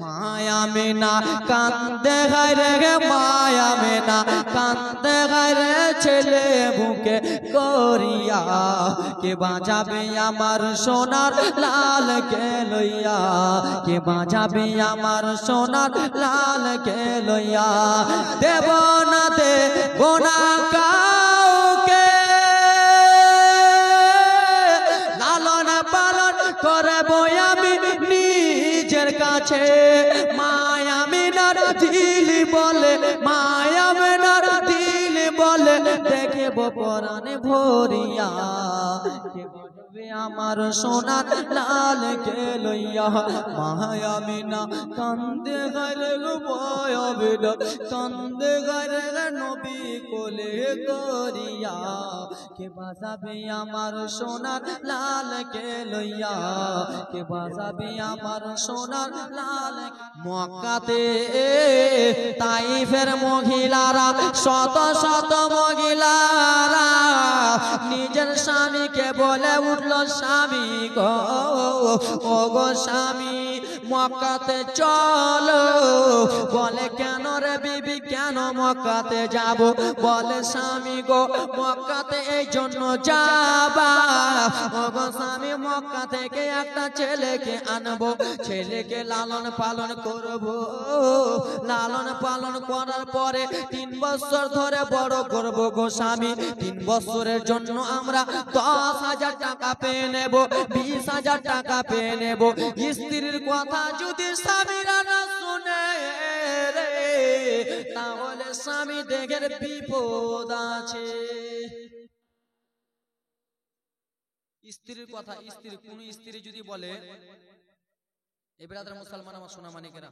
মায়া মেনা কান্দে গায়ে রে মায়া মেনা কান্দে গায়ে ছেলে বুকে করিয়া কে বাঁচাবে আমার সোনার লাল কে লইয়া কে বাঁচাবে আমার সোনার লাল কে লইয়া দেব না দেব না কাউকে লালন পালন করব আমি নিজের কাছে মায়া মিনার দিল বলে মায়া মিনার দিল বলে দেখব পরাণে ভরিয়া আমার সোনার লাল কে লইয়া মায়া মিনা কান্দে গারে মায়া মিনা কান্দে গারে নবী কোলে করিয়া কে বাজাবে আমার সোনার লাল কে লইয়া কে বাজাবে আমার সোনার লাল মক্কাতে তাইফের মহিলারা শত শত মহিলারা নিজের স্বামীকে বলে উঠল স্বামী গো ও গো স্বামী মক্কাতে চলো বলে কেন রে বিবি কেন মক্কাতে যাব বলে স্বামী গো মক্কাতে এই জন্য যাবা ও গো স্বামী মক্কা থেকে একটা ছেলেকে আনবো ছেলেকে লালন পালন করব লালন পালন করার পরে 3 বছর ধরে বড় করব গো স্বামী 3 বছরের জন্য আমরা 10,000 টাকা পেয়ে নেব 20,000 টাকা পেয়ে নেব স্ত্রীর কথা যদি স্বামীরা না শুনে রে তাহলে স্বামী দেখের বিপদ আছে স্ত্রীর কথা স্ত্রী কোন স্ত্রী যদি বলে এই ব্রাদার মুসলমান আমার সোনা মানিকেরা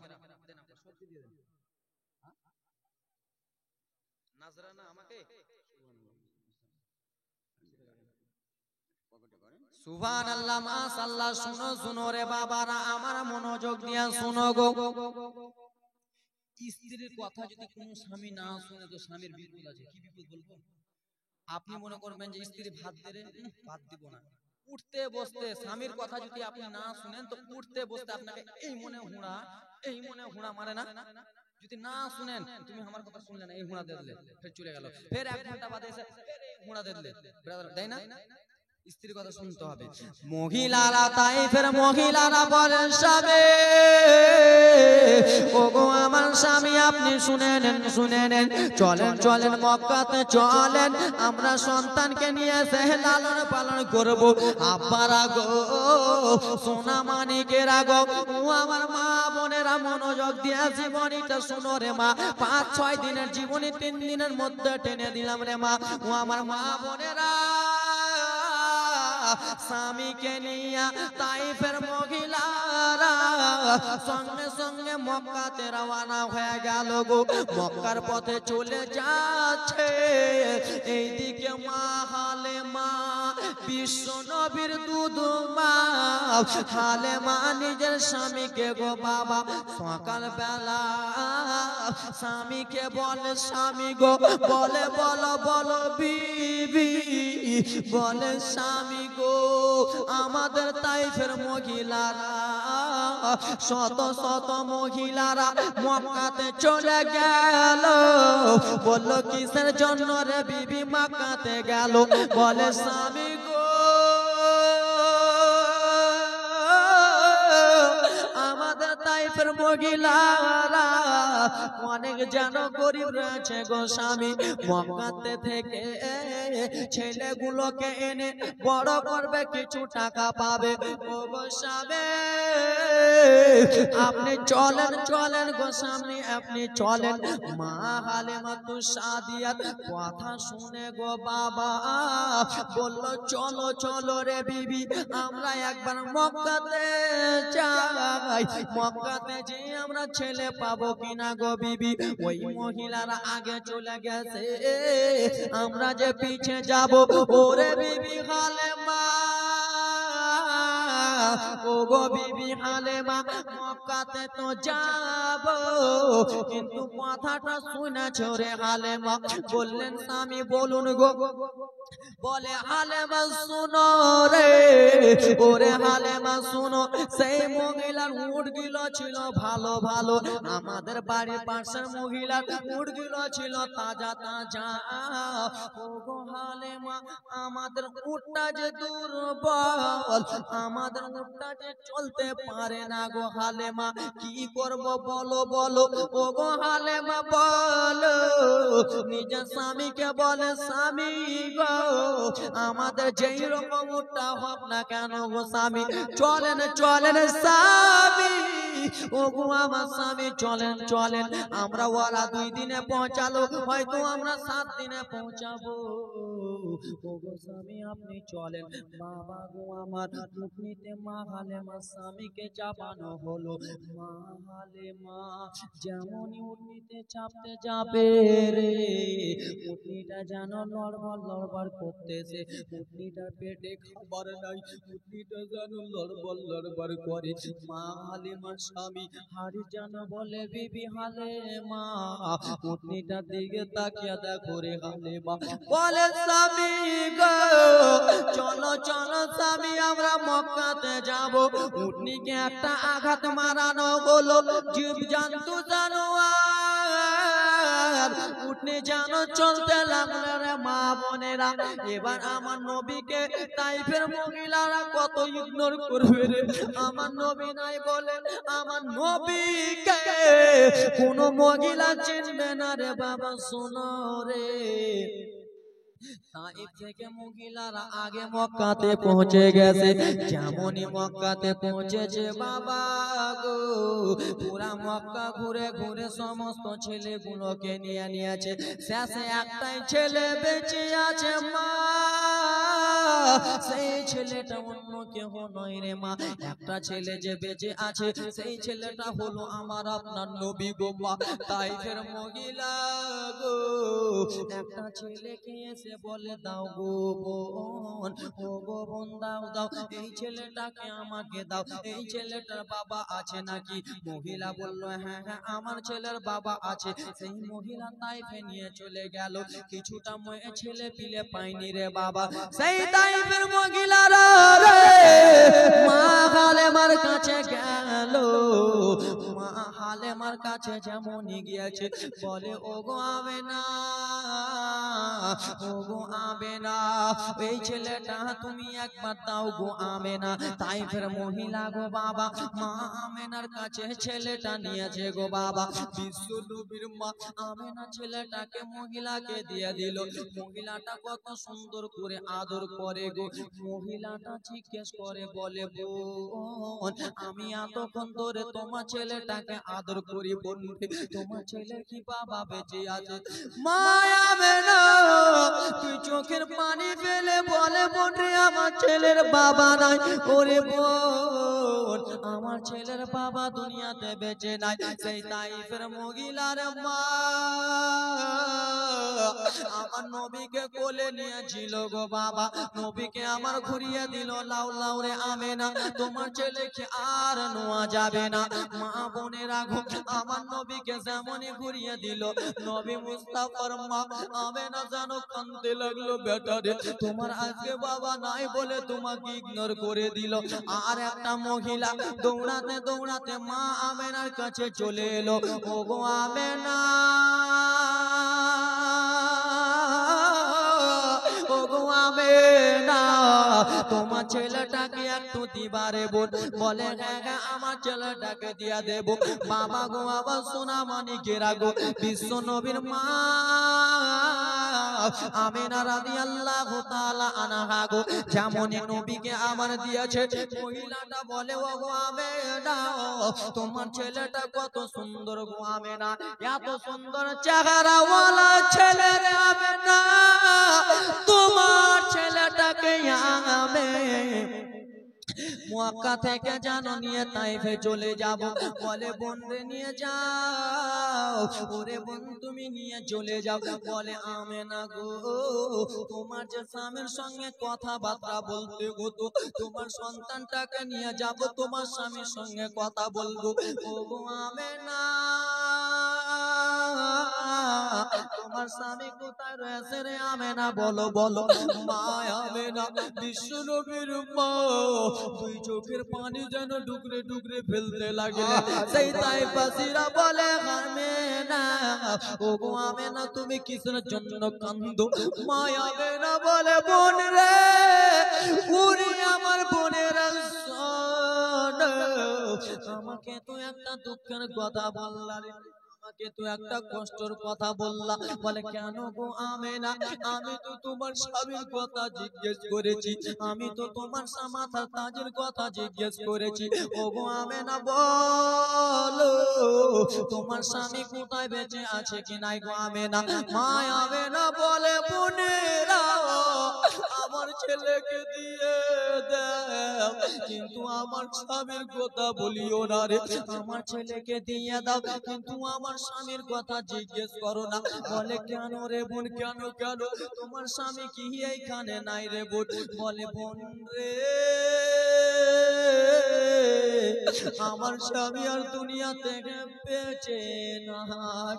নাজরানা আমাকে সুবহানাল্লাহ মাশাআল্লাহ শুনো শুনো রে বাবারা আমার মনোযোগ দিয়া শুনো গো স্ত্রীর কথা যদি কোনো স্বামী না শুনে তো স্বামীর বিপদ আছে কি বিপদ বলবো আপনি মনে করবেন যে স্ত্রী ভাত দেবে ভাত দিব না উঠতে বসতে স্বামীর কথা যদি আপনি না শুনেন তো উঠতে বসতে আপনাকে এই মনে হুঁড়া মারে না যদি না শুনেন তুমি আমার কথা শুনলে না এই হুঁড়া দিয়ে দিলে ফের চলে গেল ফের 1 ঘন্টা বাদে এসে ফের এই হুঁড়া দিয়ে দিলে ব্রাদার তাই না স্ত্রীর কথা শুনতে হবে মহিলারা তাইফের মহিলারা বলেন স্বামী ওগো আমার স্বামী আপনি শুনে নেন চলেন চলেন মক্কাতে চলেন আমরা সন্তানকে নিয়ে এসে লালন পালন করব আব্বারা গো সোনা মানিকেরা গো ও আমার মা বোনেরা মনোযোগ দিয়ে জীবনীটা শুনো রে মা 5-6 দিনের জীবনী 3 দিনের মধ্যে টেনে দিলাম রে মা ও আমার মা বোনেরা স্বামীকে নিয়া তাইফের মহিলারা সঙ্গে সঙ্গে মক্কাতে রওনা হয়ে গেল গো মক্কার পথে চলে যাচ্ছে এইদিকে মা হালেমা বিশ্ব নবীর দুধ মা হালেমা নিজের স্বামীকে গো বাবা সকাল বেলা স্বামীকে বলে স্বামী গো বলে বলো বলো বিবি বলে স্বামী গো আমাদের তাইফের মহিলারা শত শত মহিলারা মক্কাতে চলে গেল বলল কিসের জন্য রে বিবি মক্কাতে গেল বলে স্বামী গো আমাদের তাইফের মহিলারা অনেক যেন গরিব রয়েছে গো স্বামী মক্কাতে থেকে ছেলেগুলোকে এনে বড় করবে কিছু টাকা পাবে ও গো স্বামী আপনি চলেন চলেন গো স্বামী আপনি চলেন মা হালেমা তু সাদিয়াত কথা শুনে গো বাবা বলল চলো চলো রে বিবি আমরা একবার মক্কাতে যাই মক্কাতে যে আমরা ছেলে পাবো কিনা গো বিবি ওই মহিলারা আগে চলে গেছে আমরা যে পিছে যাব ওরে বিবি হালেমা ও ও গো বিবি হালেমা মক্কাতে তো যাব কিন্তু কথাটা শুনেছ রে হালেমা বললেন স্বামী বলুন গো বলে হালেমা শুনো রে ওরে হালেমা শুনো সেই মহিলার উটগুলো ছিল ভালো ভালো আমাদের বাড়ির পাশের মহিলার উটগুলো ছিল তাজা তাজা ও গো হালেমা আমাদের উটটা যে দুর্বল আমাদের উটটা যে চলতে পারে না গো হালেমা কি করব বলো বলো ও গো হালেমা বলো নিজের স্বামীকে বলে স্বামী গো আমাদের যেই রকম উটটা হোক না কেন গো স্বামী চলেন চলেন স্বামী ও গো আমার স্বামী চলেন চলেন আমরা ওরা 2 দিনে পৌঁছালো হয়তো আমরা 7 দিনে পৌঁছাবো ও গো স্বামী আপনি চলেন বাবা গো আমার উটনিতে মা হালেমা স্বামীকে চাপানো হলো মা হালেমা যেমনই উটনিতে চাপতে যাবে রে উটনিটা যেন লড়বড় লড়বড় করতেছে উটনিটার পেটে খাবার নাই উটনিটা যেন লড়বড় লড়বড় করে মা হালেমার স্বামী হাড়ি যেন বলে বিবি হালেমা উটনিটার দিকে তাকিয়ে দেখো রে হালেমা বলে স্বামী গো চলো চলো স্বামী আমরা মক্কাতে যাব উটনিকে একটা আঘাত মারানো হলো জীব জন্তু জানোয়ার উটনি জানো চলতে লাগলো রে মা বোনেরা এবার আমার নবীকে তাইফের মহিলারা কত ইগনোর করবে রে আমার নবী নাই বলে আমার নবীকে কোন মহিলা চিনবে না রে বাবা শোনো রে তাইফ থেকে মহিলারা আগে মক্কাতে পৌঁছে গেছে যেমনই মক্কাতে পৌঁছেছে বাবা গো পুরা মক্কা ঘুরে ঘুরে সমস্ত ছেলেগুলোকে নিয়ে নিয়েছে শেষে একটাই ছেলে বেঁচে আছে মা সেই ছেলেটা অন্য কেউ নয় রে মা একটা ছেলে যে বেঁচে আছে সেই ছেলেটা হলো আমার আপনার নবী গো মা তাইফের মহিলা গো একটা ছেলেকে এসে বলে দাও গো বোন ও গো বোন দাও দাও এই ছেলেটাকে আমাকে দাও এই ছেলেটার বাবা আছে নাকি মহিলা বলল হ্যাঁ হ্যাঁ আমার ছেলের বাবা আছে সেই মহিলা তাইফে নিয়ে চলে গেল কিছুটা ছেলে পিলে পাইনি রে বাবা সেই তাইফের মহিলারা রে মা হালেমার কাছে গেল মা হালেমার কাছে যেমনই গিয়েছে বলে ও গো আমেনা ও গো আমেনা এই ছেলেটা তুমি একবার দাও গো আমেনা তাইফের মহিলা গো বাবা মা আমেনার কাছে ছেলেটা নিয়েছে গো বাবা বিশ্ব নবীর মা আমেনা ছেলেটাকে মহিলাকে দিয়ে দিল মহিলাটা কত সুন্দর করে আদর করে গো মহিলাটা জিজ্ঞেস করে বলে বোন আমি এতক্ষণ ধরে তোমার ছেলেটাকে আদর করি বন্ধু তোমার ছেলে কি বাবা বেঁচে আছে মা আমেনা তুই চোখের পানি ফেলে বলে বোন রে আমার ছেলের বাবা নাই ওরে বোন আমার ছেলের বাবা দুনিয়াতে বেঁচে নাই সেই তাইফের মহিলার মা আমার নবীকে কোলে নিয়েছিল গো বাবা নবীকে আমার ঘুরিয়ে দিল লাউ লাউ রে আমেনা তোমার ছেলেকে আর নোয়া যাবে না মা বোনেরা গো আমার নবীকে যেমনই ঘুরিয়ে দিল নবী মুস্তাফার মা আমেনা জানো কাঁদতে লাগলো বেটা রে তোমার আজকে বাবা নাই বলে তোমাকে ইগনোর করে দিল আর একটা মহিলা দৌড়াতে দৌড়াতে মা আমেনার কাছে চলে এলো ও গো আমেনা ও গো আমেনা তোমার ছেলেটাকে একটু দিবারে বলে হ্যাঁ হ্যাঁ আমার ছেলেটাকে দিয়া দেব বাবা গো আবার সোনা মানিকেরা গো বিশ্ব নবীর মা আমেনা রাদিয়াল্লাহু তাআলা আনহা গো যেমনই নবীকে আমার দিয়েছে মহিলাটা বলে ও গো আমেনা তোমার ছেলেটা কত সুন্দর গো আমেনা এত সুন্দর চেহারাওয়ালা ছেলে রে আমেনা তোমার ছেলেটাকে আমি মক্কা থেকে জানো নিয়ে তাইফে চলে যাব। বলে বোন রে নিয়ে যাও, ওরে বোন তুমি নিয়ে চলে যাও। বলে আমেনা গো, তোমার যে স্বামীর সঙ্গে কথাবার্তা বলতে হতো, তোমার সন্তানটাকে নিয়ে যাব, তোমার স্বামীর সঙ্গে কথা বলবো। ও গো আমেনা, তোমার স্বামী কোথায় রয়েছে রে আমেনা? বলো বলো। মা আমেনা বিশ্ব নবীর মা দুই চোখের পানি যেন ডুকরে ডুকরে ফেলতে লাগলেন। সেই তাইফবাসীরা বলে আমেনা, ও গো আমেনা তুমি কিসের জন্য কান্দো? মা আমেনা বলে বোন রে, ওরে আমার বোনেরা শোন, আমাকে তো একটা দুঃখের কথা বললা রে, আমাকে তো একটা কষ্টের কথা বললা। বলে কেন গো আমেনা? আমি তো তোমার স্বামীর কথা জিজ্ঞেস করেছি, আমি তো তোমার মাথার তাজের কথা জিজ্ঞেস করেছি। ও গো আমেনা বলো, তোমার স্বামী কোথায় বেঁচে আছে কি নাই গো আমেনা? মা আমেনা বলে বোনেরা আমার ছেলেকে দিয়ে দাও, কিন্তু আমার স্বামীর কথা বলিও না রে। আমার ছেলেকে দিয়ে দাও, কিন্তু আমার স্বামীর কথা জিজ্ঞেস করো না। বলে কেন রে বোন, কেন কেন? তোমার স্বামী কি এইখানে নাই রে বোন? বলে বোন রে, আমার স্বামী আর দুনিয়া থেকে বেঁচে নাই,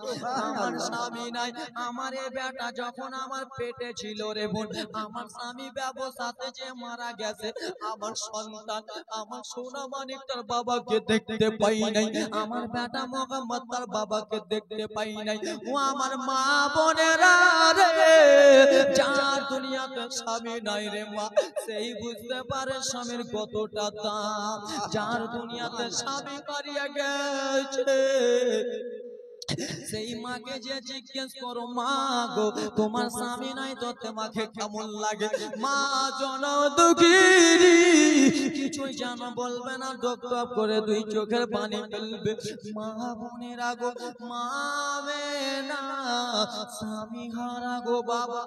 আমার স্বামী নাই। আমার এ বেটা যখন আমার পেটে ছিল রে বোন, আমার স্বামী ব্যবসাতে যে মারা গেছে, আমার সন্তান আমার সোনা মানিক তার বাবাকে দেখতে পাই নাই, আমার বেটা মোহাম্মদ তার বাবাকে দেখতে পাই নাই। ও আমার মা বোনেরা রে, যার দুনিয়াতে স্বামী নাই রে মা, সেই বুঝতে পারে স্বামীর কতটা দাম। যার দুনিয়াতে স্বামী হারিয়ে গেছে, সেই মাকে যে জিজ্ঞেস করো মা গো তোমার স্বামী নাই তো তোমাকে কেমন লাগে? মা জনম দুঃখিনী কিছুই জানো বলবে না, ডক ডক করে দুই চোখের পানি ফেলবে। মা বোনেরা গো, মা না স্বামী হারা গো বাবা,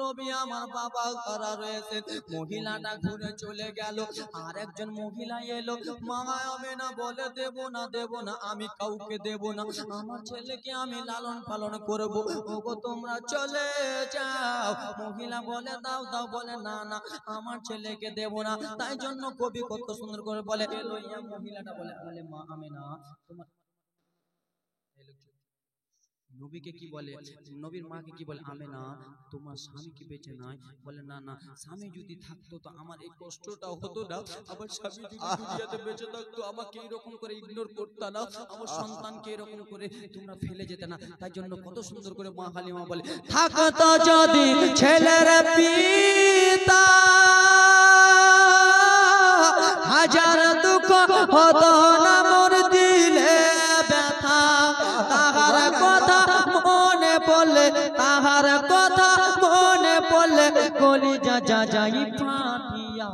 নবী আমার বাবা হারা রয়েছে। মহিলাটা ঘুরে চলে গেল, আর একজন মহিলা এলো। মা আমেনা বলে দেব না দেব না, আমি কাউকে দেব না, আমার ছেলেকে আমি লালন পালন করব। ওগো তোমরা চলে যাও। মহিলা বলে দাও দাও, বলে না না আমার ছেলেকে দেব না। তাই জন্য কবি কত সুন্দর করে বলে, মহিলাটা বলে বলে মা আমেনা তোমার নবীকে কি বলে, নবীর মাকে কি বলে, আমেনা তোমার স্বামী কি বেঁচে নাই? বলে না না, স্বামী যদি থাকতো তো আমার এই কষ্টটা হতো না, আমার স্বামী যদি দুনিয়াতে বেঁচে থাকতো আমাকে এরকম করে ইগনোর করতে না, আমার সন্তানকে এরকম করে তোমরা ফেলে যেতে না। তাই জন্য কত সুন্দর করে মা হালিমা বলে, থাকতো যদি ছেলের পিতা হাজার দুঃখ হতো না মোর দিলে ব্যথা, তাহার কথা মনে পড়লে, তাহার কথা মনে পড়লে কলিজা যা যাই ফাটিয়া,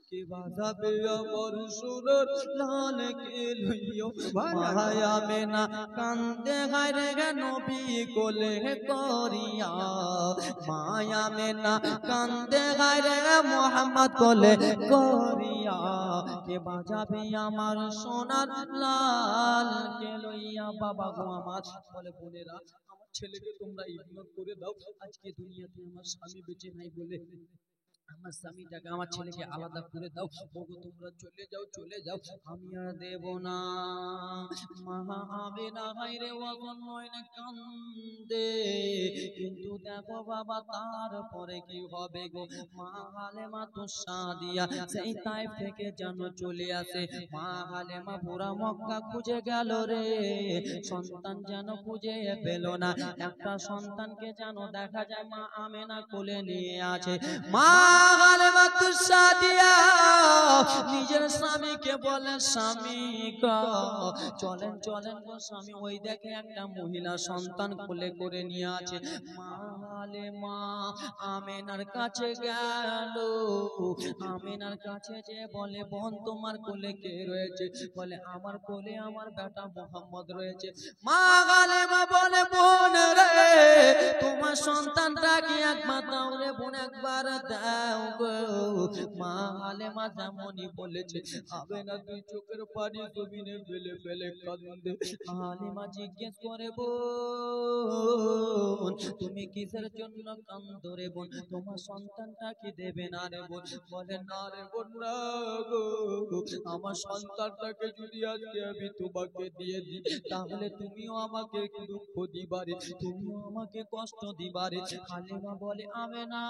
কে বাঁধাবে আমার সোনার লালকে লইয়া। মায়া মেনা কান্দে গায় রে নবী কোলে করিয়া, মায়া মেনা কান্দে গায় রে মোহাম্মদ কোলে করিয়া, কে বাঁচাবে আমার সোনার লালকে লইয়া। বাবা গো আমার, বলে বোনেরা আমার ছেলেকে তোমরা ইগনোর করে দাও, আজকে দুনিয়াতে আমার স্বামী বেঁচে নাই বলে আমার স্বামীটাকে আমার ছেলেকে আলাদা করে দাও। ওগো তোমরা চলে যাও চলে যাও, আমি আর দেব না। মা আমেনা হায়রে ওয়াজনয়নে কান্দে, কিন্তু দেখো বাবা তারপরে কি হবে গো। মা হালেমা তো সাদিয়া সেই তাইফ থেকে যেন চলে আসে। মা হালেমা পুরা মক্কা খুঁজে গেল রে, সন্তান যেন খুঁজে পেল না। একটা সন্তানকে যেন দেখা যায় মা আমেনা কোলে নিয়ে আছে। মা হালেমা তো সাদিয়া নিজের স্বামীকে বলে, স্বামী গো চলেন চলেন গো স্বামী, ওই দেখে একটা মহিলা সন্তান কোলে করে নিয়ে আছে। মা হালেমা আমেনার কাছে গেল, আমেনার কাছে যে বলে, বোন তোমার কোলে কে রয়েছে? বলে আমার কোলে আমার বেটা মোহাম্মদ রয়েছে। মা হালেমা বলে, বোন রে তোমার সন্তানটা কি একবার দাও রে বোন, একবার দাও। দাও গো। মা হালেমা যেমনই বলেছে আমেনা দুই চোখের পানি জমিনে ফেলে ফেলে কাঁদে। হালিমা জিজ্ঞেস করে বোন তুমি কিসের জন্য কাঁদো রে বোন, তোমার সন্তানটা কি দেবে না রে বোন? বলে না রে বোন না গো, আমার সন্তানটাকে যদি আজকে আমি তোমাকে দিয়ে দিই তাহলে তুমিও আমাকে দুঃখ দিবারে, তুমিও আমাকে কষ্ট দিবারে। হালিমা বলে আমেনা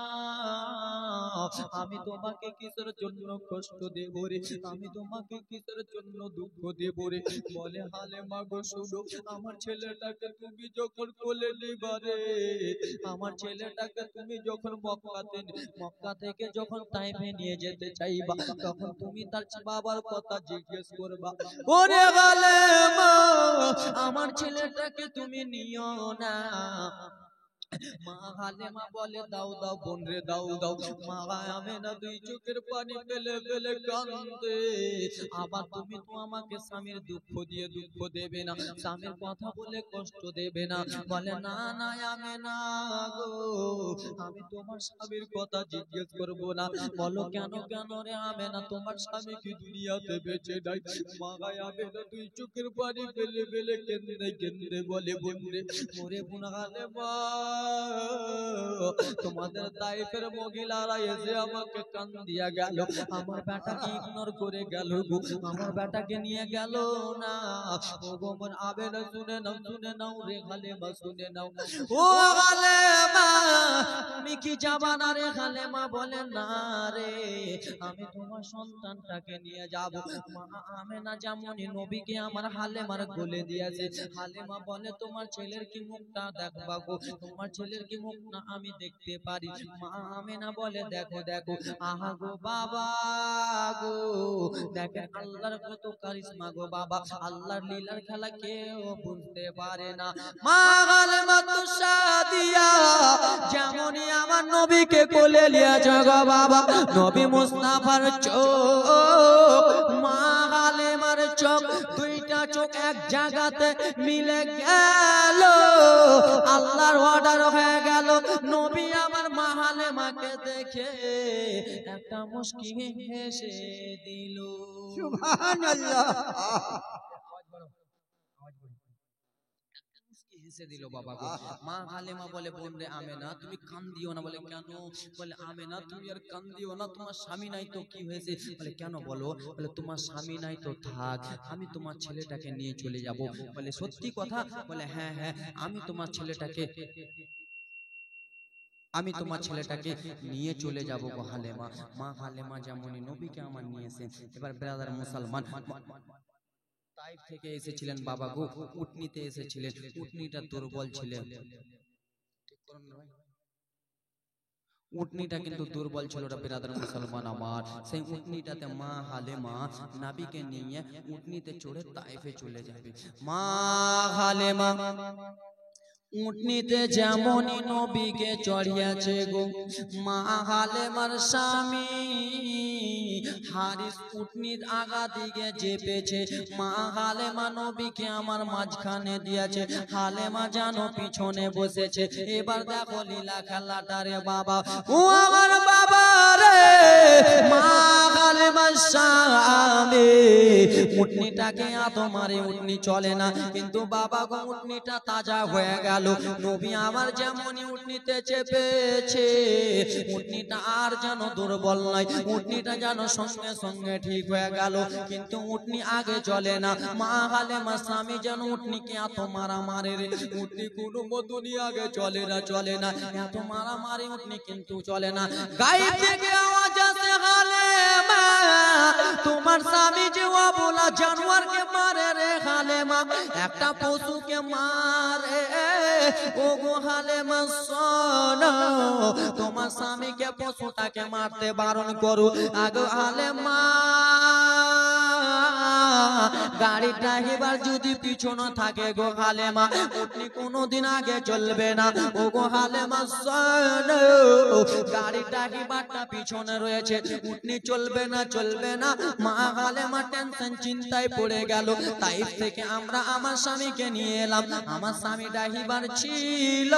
আমি তোমাকে কিসের জন্য কষ্ট দেব রে, আমি তোমাকে কিসের জন্য দুঃখ দেব রে? বলে হালিমা গো শুনো, আমার ছেলেটাকে তুমি যখন কোলে নিবারে, আমার ছেলেটাকে তুমি যখন মক্কা থেকে যখন তাইফে নিয়ে যেতে চাইবা তখন তুমি তার বাবার কথা জিজ্ঞেস করবা, ওরে হালিমা আমার ছেলেটাকে তুমি নিও না। মা হালিমা বলে দাও দাও বোন রে দাও দাও। মা আমেনা দুই চোখের পানি ফেলে ফেলে কাঁদে। আবার তুমি তো আমাকে স্বামীর দুঃখ দিয়ে দুঃখ দেবে না, স্বামীর কথা বলে কষ্ট দেবে না। বলে না না আমেনা গো, আমি তোমার স্বামীর কথা জিজ্ঞেস করব না। বলো কেন কেন রে আমেনা, তোমার স্বামী কি দুনিয়াতে বেঁচে নাই? মা আমেনা দুই চোখের পানি ফেলে ফেলে কেঁদে কেঁদে বলে বোন রে, ওরে বোন হালিমা তোমাদের তাইফের মহিলারা এসে আমাকে কান দিয়া গেল, আমার বেটাকে ইগনোর করে গেল গো, আমার বেটাকে নিয়ে গেল না। ও গো মন আবেনা শুনে নাও রে হালিমা শুনে নাও। ও হালিমা তুমি কি যাবা না রে? হালিমা বলে না রে, আমি তোমার সন্তানটাকে নিয়ে যাব। মা আমেনা যেমনই নবীকে আমার হালিমার কোলে দিয়েছে। হালিমা বলে তোমার ছেলের কি মুখটা দেখবা গো, তোমার ছেলের কি মুখ না আমি দেখতে পারি? মা আমেনা বলে দেখো দেখো। আহা গো বাবা গো, দেখেন আল্লাহর কত কারিশমা গো বাবা, আল্লাহর লীলার খেলা কেউ বুঝতে পারে না। মা হালিমা তো সাদিয়া যেমনই আমার নবীকে কোলে নিয়েছে গো বাবা, নবী মুস্তাফার চোখ মা হালিমার চোখ দুইটা চোখ এক জায়গাতে মিলে গেল, আল্লাহর অর্ডার হয়ে গেল। নবী আমার মা হালিমাকে দেখে একটা মুস্কি হেসে দিল। সুবহানাল্লাহ। হেসে দিল বাবা গো। মা হালিমা বলে বোন রে আমেনা তুমি কান্দিও না। বলে কেন? বলে আমেনা তুমি আর কান্দিও না, তোমার স্বামী নাই তো কি হয়েছে? বলে কেন বলো? বলে তোমার স্বামী নাই তো থাক, আমি তোমার ছেলেটাকে নিয়ে চলে যাব। বলে সত্যি কথা? বলে হ্যাঁ হ্যাঁ আমি তোমার ছেলেটাকে নিয়ে চলে যাব গো হালিমা। মা হালিমা যেমনই নবীকে আমার নিয়েছে। এবার ব্রাদার মুসলমান তাইফ থেকে এসেছিলেন বাবা গো, উটনিতে এসেছিলেন, উটনিটা দুর্বল ছিলেন, উটনিটা কিন্তু দুর্বল ছিল ব্রাদার মুসলমান আমার। সেই উটনিটাতে মা হালিমা নবীকে নিয়ে উটনিতে চড়ে তাইফে চলে যাবে। মা হালিমা উটনিতে যেমনই নবীকে চড়িয়েছে গো, মা হালিমার স্বামী হারিস উটনির আগা দিকে চেপেছে। মা হালিমা নবীকে আমার মাঝখানে দিয়েছে, হালিমা জানো পিছনে বসেছে। এবার দেখো লীলা খেলাটা রে বাবা, ও আমার বাবা রে। মা হালিমার স্বামী উটনিটাকে এত মারে উটনি চলে না, কিন্তু বাবা গো উটনিটা তাজা হয়ে গেল। নবী আমার যেমনই উটনিতে চেপেছে, উটনিটা আর যেন দুর্বল নয়, উটনিটা যেন সঙ্গে সঙ্গে ঠিক হয়ে গেল। কিন্তু উটনি আগে চলে না। মা হালিমা স্বামী যেন উটনিকে এত মারামারি রে, উটনি কোনো মতনই আগে চলে না, এত মারামারি উটনি কিন্তু চলে না। গায়ে থেকে আওয়াজ আসে হালিমা তোমার স্বামী যে অবলা জানোয়ারকে মারে রে হালিমা, একটা পশুকে মারে। ও গো হালিমা শোনো, তোমার স্বামীকে পশুটাকে মারতে বারণ করো। আগে হালিমা গাড়ির ড্রাইভার যদি পিছনে থাকে গো হালেমা, উটনি কোনোদিন আগে চলবে না। ও গো হালেমা শোনো, গাড়ির ড্রাইভারটা পিছনে রয়েছে, উটনি চলবে না চলবে না। মা হালেমা টেনশন চিন্তায় পড়ে গেল। তাইফ থেকে আমরা আমার স্বামীকে নিয়ে এলাম। আমার স্বামী ড্রাইভার ছিল,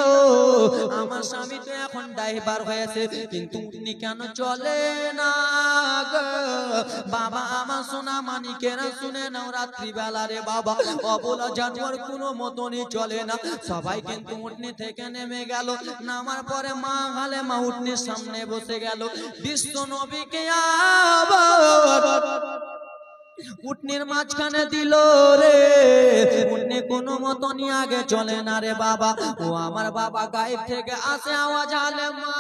আমার স্বামী তো এখন ড্রাইভার হয়েছে, কিন্তু উটনি কেন চলে না গো বাবা? আমার সোনা মানিকেরা শুনে নাও, রাত্রিবেলা রে বাবা অবলা জানোয়ার কোনো মতনই চলে না। সবাই কিন্তু উটনি থেকে নেমে গেল। নামার পরে মা হালেমা উটনির সামনে বসে গেল। বিশ্ব নবীকে আবার উটনির মাঝখানে দিল রে। উটনি কোনো মতনই আগে চলে না রে বাবা। ও আমার বাবা গায়েব থেকে আসে আওয়াজ, হালেমা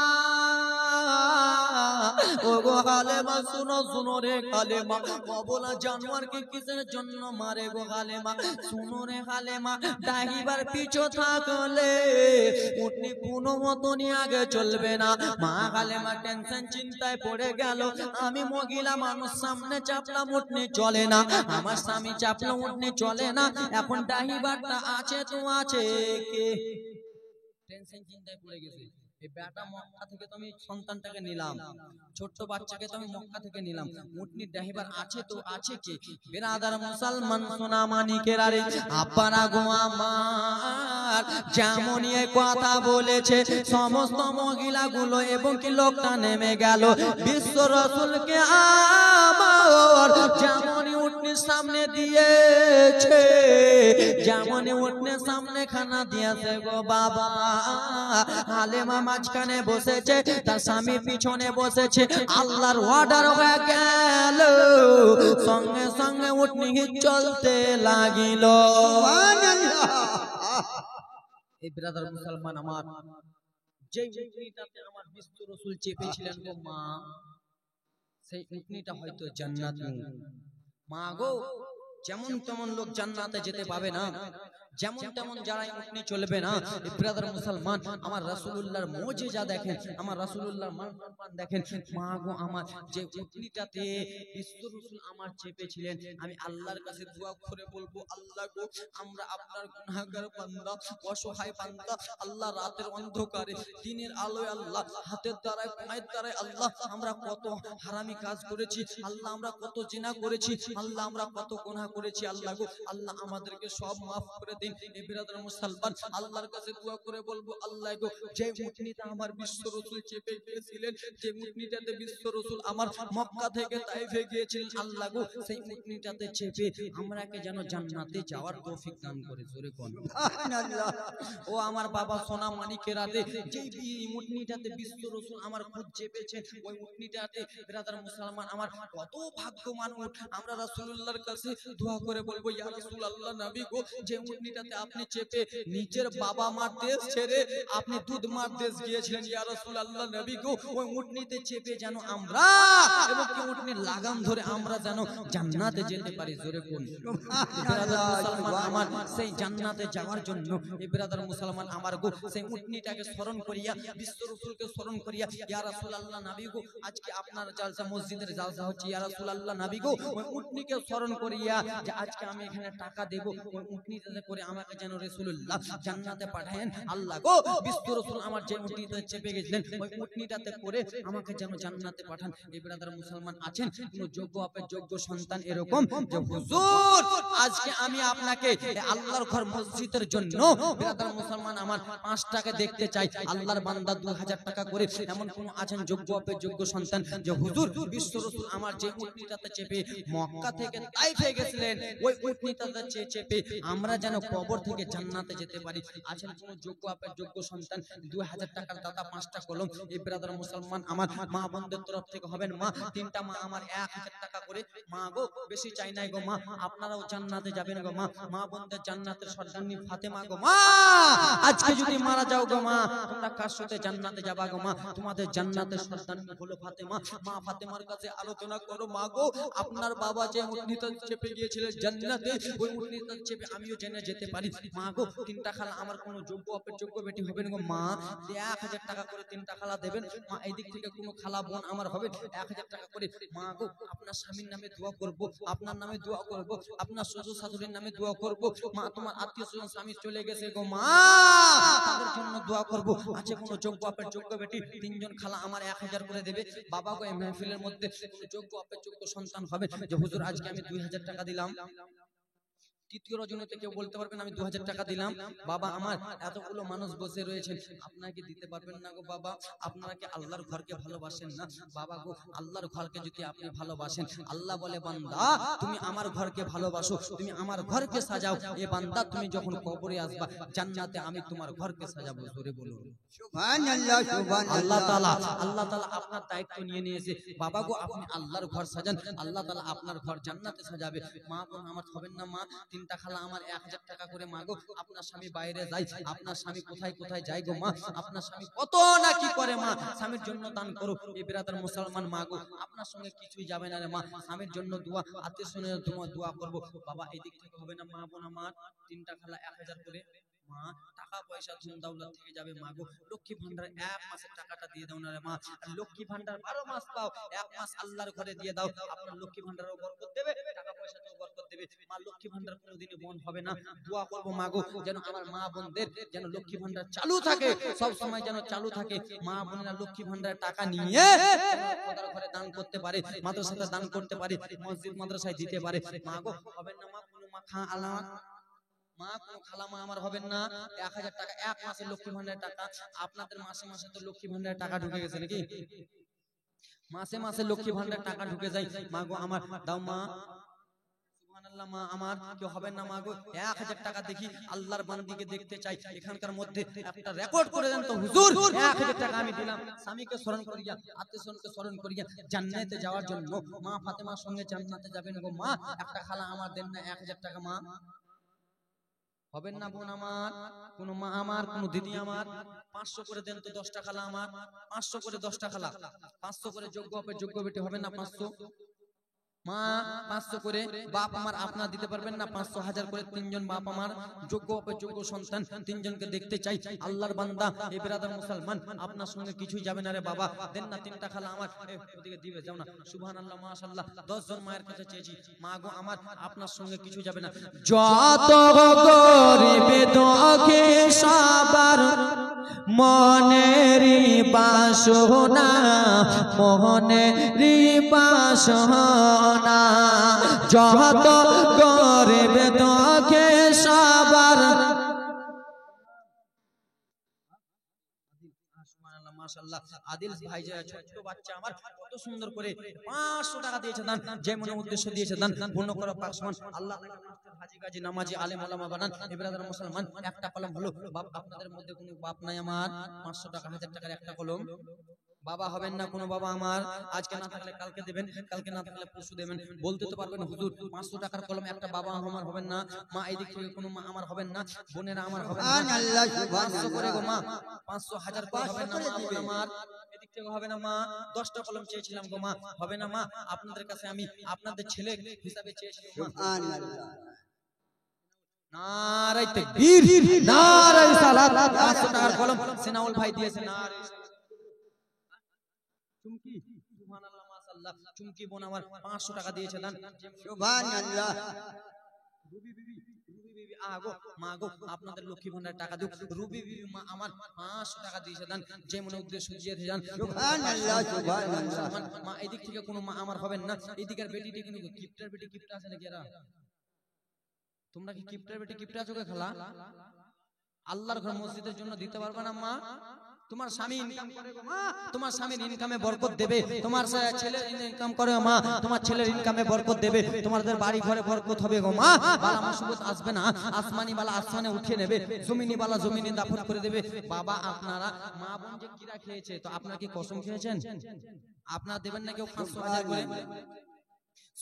ও গো হালেমা শুনো শুনো রে হালেমা, অবলা জানোয়ারকে কিসের জন্য মারে গো হালেমা? শুনো রে হালেমা, ড্রাইভার পিছু থাকলে উটনি কোনো মতনই আগে চলবে না। মা হালেমা টেনশন চিন্তায় পড়ে গেল। আমি মহিলা মানুষ, সামনে চাপলাম উটনি চলে না, আমার স্বামী চাপলাম উটনি চলে না। এখন ড্রাইভারটা আছে তো আছে কে? টেনশন চিন্তায় পড়ে গেছে। এই বেটা মক্কা থেকে তো আমি সন্তানটাকে নিলাম, ছোট্ট বাচ্চাকে তো আমি মক্কা থেকে নিলাম, উটনির ড্রাইভার আছে তো আছে কে? বেরাদার মুসলমান সোনা মানিকেরা রে, আব্বারা গো আমার যেমন এই কথা বলেছে সমস্ত মহিলাগুলো এবং কি লোকটা নেমে গেল। বিশ্ব রাসূলকে আমার যেমন উটনির সামনে দিয়েছে, যেমন উটনির সামনে খানা দিয়েছে গো বাবা, হালেমা মাঝখানে বসেছে, তার স্বামী পিছনে বসেছে। আল্লাহর অর্ডার হয়ে গেল, সঙ্গে সঙ্গে উটনি চলতে লাগিল। এই ব্রাদার মুসলমান আমার, যে উটনিটাতে আমার বিশ্ব রাসূল চেপেছিলেন গো মা, সেই উটনিটা হয়তো জান্নাতি। মা গো, যেমন তেমন লোক জান্নাতে যেতে পাবে না, যেমন তেমন যারা উটনি চলবে না। ব্রাদার মুসলমান আমার রাসূলুল্লাহর মুজিজা দেখেন, আমার রাসূলুল্লাহর মান দেখেন। মা গো আমার, যে উটনিটাতে বিশ্ব রাসূল আমার চেপেছিলেন, আমি আল্লাহর কাছে দোয়া করে বলবো, আল্লাহ গো আমরা আপনার গুনাহগার বান্দা, অসহায় বান্দা। আল্লাহ রাতের অন্ধকারে দিনের আলোয় আল্লাহ হাতের দ্বারায় পায়ের দ্বারায় আল্লাহ আমরা কত হারামি কাজ করেছি, আল্লাহ আমরা কত জিনা করেছি, আল্লাহ আমরা কত গুনাহ করেছি। আল্লাহ গো আল্লাহ আমাদেরকে সব মাফ করে দিন। এই ব্রাদার মুসলমান আল্লাহর কাছে দোয়া করে বলবো, আল্লাহ গো যে উটনিটা আমার বিশ্ব রাসূল চেপে গিয়েছিলেন, যে উটনিটাতে বিশ্ব রাসূল আমার মক্কা থেকে তাইফে গিয়েছিলেন, আল্লাহ গো সেই উটনিটাতে চেপে আমরাকে যেন জান্নাতে যাওয়ার তৌফিক দান করে। জোরে কোন সুবহানাল্লাহ। ও আমার বাবা সোনা মানিকেরা রে, যেই উটনিটাতে বিশ্ব রাসূল আমার খুদ চেপেছে, ওই উটনিটাতে ব্রাদার মুসলমান আমার কত ভাগ্যবান উট। আমরা রাসূলুল্লাহর কাছে দোয়া করে বলবো, ইয়া রাসূলুল্লাহ নবী গো, যে উটনিটাতে আপনি চেপে নিজের বাবা মার দেশ ছেড়ে আপনি দুধ মার দেশ গিয়েছিলেন, ইয়া রাসূলুল্লাহ নবী গো, ওই উটনিতে চেপে যেন আমরা এবং কি উটনির লাগাম ধরে আমরা যেন জান্নাতে যেতে পারি। জোরে কোন ব্রাদার মুসলমান আমার, সেই জান্নাতে যাওয়ার জন্য এই ব্রাদার মুসলমান আমার গো, সেই উটনিটাকে স্মরণ করিয়া বিশ্ব রাসূলকে স্মরণ করিয়া, ইয়া রাসূলুল্লাহ নবী গো, আজকে আপনার জালসা মসজিদের জালসা হচ্ছে, ইয়া রাসূলুল্লাহ নবী গো, ওই উটনিকে স্মরণ করিয়া যে আজকে আমি এখানে টাকা দেব, ওই উটনিটাতে করে আমাকে যেন রাসূলুল্লাহ জান্নাতে পাঠায়েন। আল্লাহ গো বিশ্ব রাসূল আমার যে উটনিতে চেপে গেছিলেন, ওই উটনিটাতে করে আমাকে যেন জান্নাতে পাঠান। এই ব্রাদার মুসলমান আছেন কোন যোগ্য আপের যোগ্য সন্তান এরকম যে হুজুর আজকে আমি আপনাকে আল্লাহর ঘর মসজিদের জন্য ব্রাদার মুসলমান আমার 5 টাকা দেখতে চাই, আল্লাহর বান্দা 2000 টাকা করে, এমন কোন আছেন যোগ্য আপের যোগ্য সন্তান যে হুজুর বিশ্ব রাসূল আমার যে উটনিটাতে চেপে মক্কা থেকে তাইফে গেছিলেন, ওই উটনিটাতে চেপে আমরা যেন কবর থেকে জান্নাতে যেতে পারি। আছেন কোন যোগ্য আপের যোগ্য সন্তান? 2000 টাকার দাতা 5টা কলম। এই ব্রাদার মুসলমান আমার মা বোনদের তরফ থেকে হবেন মা, 3টা মা আমার 1000 টাকা করে। মা গো বেশি চাই নাই গো মা, আপনারাও জান্নাতে যাবেন গো মা, মা বোনদের জান্নাতের সর্দারনি ফাতেমা গো মা, আজকে যদি মারা যাও গো মা, তোমরা কার সাথে জান্নাতে যাবা গো মা? তোমাদের জান্নাতের সর্দারনি হলো ফাতেমা। মা ফাতেমার কাছে আলোচনা করো, মা গো আপনার বাবা যে উটনিতে চেপে গিয়েছিলেন জান্নাতে, ওই উটনিতে চেপে আমিও জেনে যেতে যেতে পারি। মা গো তিনটা খালা আমার কোনো যোগ্য অপযোগ্য বেটি হবেন গো মা, 1000 টাকা করে তিনটা খালা দেবেন মা। এই দিক থেকে কোনো খালা বোন আমার হবে 1000 টাকা করে। মা গো আপনার স্বামীর নামে দোয়া করব, আপনার নামে দোয়া করব, আপনার শ্বশুর শাশুড়ির নামে দোয়া করব মা। তোমার আত্মীয় স্বজন স্বামী চলে গেছে গো মা, তাদের জন্য দোয়া করব। আছে কোনো যোগ্য অপযোগ্য বেটি, তিনজন খালা আমার 1000 করে দেবে বাবা গো। এই মাহফিলের মধ্যে কোনো যোগ্য অপযোগ্য সন্তান হবে যে হুজুর আজকে আমি 2000 টাকা দিলাম, তৃতীয় রজনীতে কেউ বলতে পারবেন আমি 2000 টাকা দিলাম বাবা। আমার এতগুলো মানুষ বসে রয়েছেন, আপনারা কি দিতে পারবেন না গো বাবা? আপনারা কি আল্লাহর ঘরকে ভালোবাসেন না বাবা গো? আল্লাহর ঘরকে যদি আপনি ভালোবাসেন, আল্লাহ বলে বান্দা তুমি আমার ঘরকে ভালোবাসো, তুমি আমার ঘরকে সাজাও। এ বান্দা তুমি যখন কবরে আসবা জান্নাতে আমি তোমার ঘরকে সাজাবো। জোরে বলুন সুবহানাল্লাহ আল্লাহ সুবহানাল্লাহ। তাআলা আল্লাহ তাআলা আপনার দায়িত্ব নিয়ে নিয়েছে বাবা গো। আপনি আল্লাহর ঘর সাজান, আল্লাহ তাআলা আপনার ঘর জান্নাতে সাজাবে। মা বোন আমার হবেন না মা, তিনটা খালা আমার 1000 টাকা করে মা গো। আপনার স্বামী বাইরে যায়, আপনার স্বামী কোথায় কোথায় যায় গো মা, আপনার স্বামী কত না কি করে মা, স্বামীর জন্য দান করো। এই বিরাদার মুসলমান মা গো, আপনার সঙ্গে কিছুই যাবে না রে মা, স্বামীর জন্য দোয়া, আত্মীয় স্বজনের জন্য দোয়া করব বাবা। এই দিক থেকে হবে না মা বোন আমার, তিনটা খালা 1000 করে মা। টাকা পয়সা ধন দৌলত থেকে যাবে মা গো। লক্ষ্মী ভান্ডার 1 মাসের টাকাটা দিয়ে দাও না রে মা। আর লক্ষ্মী ভান্ডার 12 মাস পাও, 1 মাস আল্লাহর ঘরে দিয়ে দাও, আপনার লক্ষ্মী ভান্ডারও বরকত দেবে, টাকা পয়সাতেও বরকত দেবে মা। লক্ষ্মী ভান্ডার কোনোদিনই বন্ধ হবে না। দোয়া করব মা গো যেন আমার মা বোনদের যেন লক্ষ্মী ভান্ডার চালু থাকে, সব সময় যেন চালু থাকে। মা বোনেরা লক্ষ্মী ভান্ডারের টাকা নিয়ে খোদার ঘরে দান করতে পারে, মাদ্রাসাতে দান করতে পারে, মসজিদ মাদ্রাসায় দিতে পারে মা গো। হবেন না মা কোনো মা খা আলামত মা, কোনো খালা মা আমার হবেন না। 1000 টাকা 1 মাসের লক্ষ্মী ভান্ডারের টাকা। আপনাদের মাসে মাসে তো লক্ষ্মী ভান্ডারের টাকা ঢুকে গেছে নাকি? মাসে মাসে লক্ষ্মী ভান্ডারের টাকা ঢুকে যায় মা গো আমার, দাও মা। সুবহানাল্লাহ মা আমার, কেউ হবেন না মা গো। 1000 টাকা দেখি আল্লাহর বান্দিকে দেখতে চাই। এখানকার মধ্যে একটা রেকর্ড করে দেন তো হুজুর, 1000 টাকা আমি দিলাম স্বামীকে স্মরণ করিয়া, আত্মীয় স্বজনকে স্মরণ করিয়া জান্নাতে যাওয়ার জন্য। মা ফাতেমার সঙ্গে জান্নাতে যাবেন গো মা। একটা খালা আমার দেন না 1000 টাকা মা। হবেন না বোন আমার, কোন মা আমার, কোন দিদি আমার, 500 করে দেন তো 10টা খালা আমার, 500 করে 10টা খালা, 500 করে যোগ্য অপযোগ্য বেটি হবেন না 500 মা, 500 করে বাপ আমার আপনারা দিতে পারবেন না? 500 1000 করে তিনজন বাপ আমার যোগ্য অপযোগ্য সন্তান তিনজনকে দেখতে চাই। আল্লাহর বান্দা এই বিরাদার মুসলমান, আপনার সঙ্গে কিছুই যাবে না রে বাবা। দেন না তিনটা খালা আমার, ওদিকে দিবে যাও না। সুবহানাল্লাহ মাশাআল্লাহ। 10 জন মায়ের কাছে চেয়েছি মা গো আমার, আপনার সঙ্গে কিছু যাবে না। যত গরিব দুঃখী সবার মনেরই বাসনা, মনেরই বাসনা, যত গরিব দুঃখী সবার। মাশাআল্লাহ আদিল ভাই যে ছোট বাচ্চা আমার কত সুন্দর করে 500 টাকা দিয়েছে দান, যে মনে উদ্দেশ্য দিয়েছে দান পূর্ণ করা পাক সমান। আল্লাহ হাজী গাজী নামাজি আলেম ওলামা বানান। এই ব্রাদার মুসলমান একটা কলম হলো বাপ, আপনাদের মধ্যে কোনো বাপ নাই আমার? 500 টাকা 1000 টাকার একটা কলম বাবা হবেন না কোনো বাবা আমার? আজকে না থাকলে কালকে দেবেন, কালকে না থাকলে পরশু দেবেন। বলতে তো পারবেন হুজুর 500 টাকার কলম একটা বাবা আমার হবেন না? মা এই দিক থেকে কোনো মা আমার হবেন না, বোনেরা আমার হবেন না? সুবহানাল্লাহ 500 করে গো মা, সুবহানাল্লাহ। 500 1000 করে হবেন না মা বোন আমার? এদিক থেকে হবে না মা? 10টা কলম চেয়েছিলাম গো মা, হবে না মা? আপনাদের কাছে আমি আপনাদের ছেলে হিসাবে চেয়েছিলাম মা। সুবহানাল্লাহ। নারায়ে তাকবীর, নারায়ে সালাত। 500 টাকার কলম সেনাউল ভাই দিয়েছে। নারায়ে চুমকি, সুবহানাল্লাহ মাশাআল্লাহ। চুমকি বোন আমার 500 টাকা দিয়েছে দান। সুবহানাল্লাহ। রুবি বিবি আগো মা গো, আপনাদের লক্ষ্মী ভান্ডার টাকা দিও। রুবি বিবি মা আমার 500 টাকা দিয়েছে দান, যে মনে উদ্দেশ্য দিয়েছে জান। সুবহানাল্লাহ সুবহানাল্লাহ। মা এদিক থেকে কোনো মা আমার হবেন না। এদিকের বেটিটি কিন্তু কিপ্টার বেটি, কিপ্টা আছে নাকি এরা? তোমরা কি কিপ্টার বেটি কিপ্টা আছো কে খালা? আল্লাহর ঘর মসজিদের জন্য দিতে পারবে না মা? তোমার স্বামী ইনকাম করে গো মা, তোমার স্বামীর ইনকামে বরকত দেবে। তোমার ছেলের ইনকাম করে মা, তোমার ছেলের ইনকামে বরকত দেবে। তোমাদের বাড়ি ঘরে বরকত হবে গো মা। বালা মুসিবত আসবে না, আসমানি বালা আসমানে উঠিয়ে নেবে, জমিনি বালা জমিনে দাফন করে দেবে বাবা। আপনারা মা বোন যে কিরা খেয়েছে, তো আপনারা কি কসম খেয়েছেন? আপনারা দেবেন না কেউ 500 1000 করে?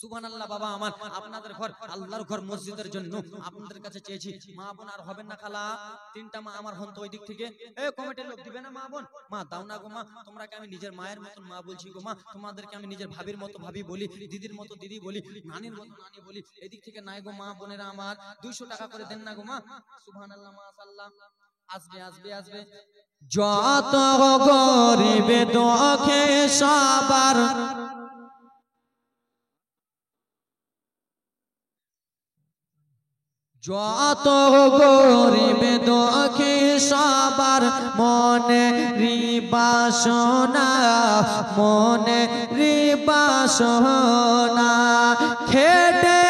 সুবহানাল্লাহ। বাবা আমার আপনাদের ঘর আল্লাহর ঘর মসজিদের জন্য আপনাদের কাছে চেয়েছি। মা বোন আর হবেন না খালা, তিনটা মা আমার হন তো ওই দিক থেকে। এ কমিটির লোক দিবে না মা বোন? মা দাও না গো মা, তোমরাকে আমি নিজের মায়ের মতন মা বলছি গো মা, তোমাদেরকে আমি নিজের ভাবির মতো ভাবি বলি, দিদির মতো দিদি বলি, নানির মতো নানি বলি। এদিক থেকে নাই গো মা বোনেরা আমার, 200 টাকা করে দেন না গো মা। সুবহানাল্লাহ মাশাআল্লাহ। আসবে আসবে আসবে। যত গরিব দুঃখে সবার, যত গরিব দুঃখী সবার মনে বাসনা, মনে বাসনা, খেটে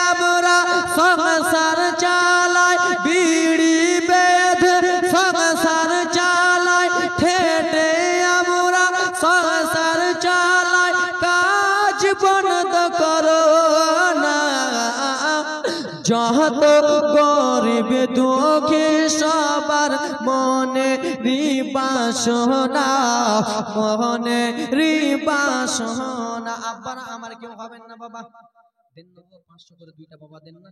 আমরা সংসার চালাই, বিড়ি বেঁধে সংসার চালাই, খেটে আমরা সংসার চালাই, কাজ বন্ধ করো না। যত গরিব দুঃখী সবার মনে বাসনা, মনে বাসনা। আব্বারা আমার কেউ হবেন না বাবা, দেন না 500 করে দুইটা বাবা দেন না,